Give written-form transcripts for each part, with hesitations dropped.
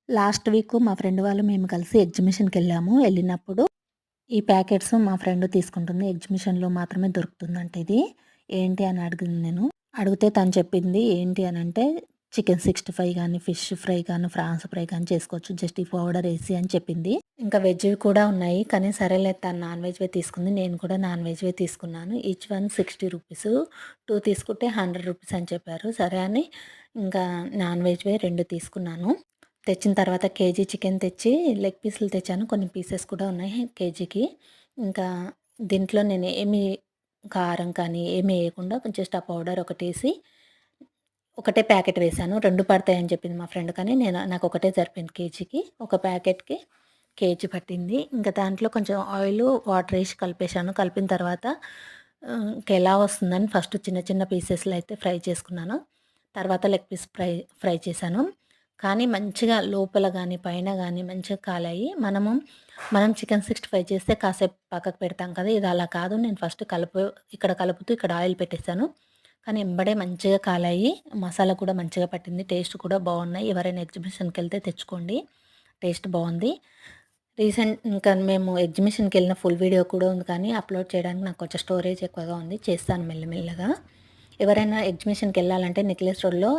Last week మా friend వాళ్ళు మేము కలిసి ఎగ్జిబిషన్‌కెళ్ళాము. ఎళ్ళినప్పుడు ఈ ప్యాకెట్స్ మా ఫ్రెండ్ తీసుకుంటుంది. ఎగ్జిబిషన్‌లో మాత్రమే దొరుకుతుందంట ఇది. ఏంటి అని అడిగింది నేను. అడిగితే తను చెప్పింది ఏంటి అనంటే చికెన్ 65 గానీ, ఫిష్ ఫ్రై గానీ, ఫ్రాన్స్ ఫ్రై గానీ చేసుకోవచ్చు. జస్ట్ ఈ పౌడర్ ఏసి అని చెప్పింది. ఇంకా వెజ్‌వి కూడా ఉన్నాయి. కానీ సరేలే తను నాన్ వెజ్‌వే తీసుకుంది. నేను కూడా నాన్ వెజ్‌వే తీసుకున్నాను. Each one 60 rupees. 2 తీసుకుంటే 100 రూపీస్ అని చెప్పారు. సరే అని ఇంకా నాన్ వెజ్‌వే 2 తీసుకున్నాను. తెచ్చిన తర్వాత కేజీ చికెన్ తెచ్చి లెగ్ పీసులు తెచ్చాను. కొన్ని పీసెస్ కూడా ఉన్నాయి కేజీకి. ఇంకా దీంట్లో నేను ఏమి కారం కానీ ఏమి ఎయకుండా జస్ట్ ఆ పౌడర్ ఒకటేసి ఒకటే ప్యాకెట్ వేశాను. 2 పడతాయని చెప్పింది మా ఫ్రెండ్ కానీ నాకొకటే సరిపోయింది కేజీకి. ఒక ప్యాకెట్‌కి కేజీ పట్టింది. ఇంకా దాంట్లో కొంచెం ఆయిలు, వాటర్ ఏసి కలిపేశాను. కలిపిన తర్వాత ఇంకెలా వస్తుందని ఫస్ట్ చిన్న చిన్న పీసెస్‌లో అయితే ఫ్రై చేసుకున్నాను. తర్వాత లెగ్ పీస్ ఫ్రై చేశాను. కానీ మంచిగా లోపల గానీ, పైన గానీ మంచిగా కాలాయి. మనం చికెన్ 65 చేస్తే కాసేపు పక్కకు పెడతాం కదా! ఇది అలా కాదు. నేను ఫస్ట్ ఇక్కడ కలుపుతూ ఇక్కడ ఆయిల్ పెట్టేసాను. కానీ ఎంబడే మంచిగా కాలాయి. మసాలా కూడా మంచిగా పట్టింది. టేస్ట్ కూడా బావున్నాయి. ఎవరైనా ఎగ్జిబిషన్‌కెళ్తే తెచ్చుకోండి. టేస్ట్ బావుంది. ఇంకా మేము ఎగ్జిబిషన్‌కెళ్ళిన ఫుల్ వీడియో కూడా ఉంది కానీ అప్‌లోడ్ చేయడానికి నాకు కొంచెం స్టోరేజ్ ఎక్కువగా ఉంది. చేస్తాను మెల్లమెల్లగా. ఎవరైనా ఎగ్జిబిషన్‌కెళ్ళాలంటే నెక్లెస్ రోడ్‌లో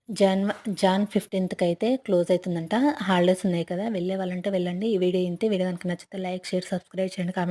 జాన్ 15థ్‌కైతే క్లోజ్ అయితుందంట. హాలిడేస్ ఉన్నాయి కదా! వెళ్ళే వాళ్ళంటే వెళ్ళండి. ఈ వీడియో ఇంతే. వీడియో గనుక నచ్చితే లైక్, షేర్, సబ్స్క్రైబ్ చేయండి. కామెంట్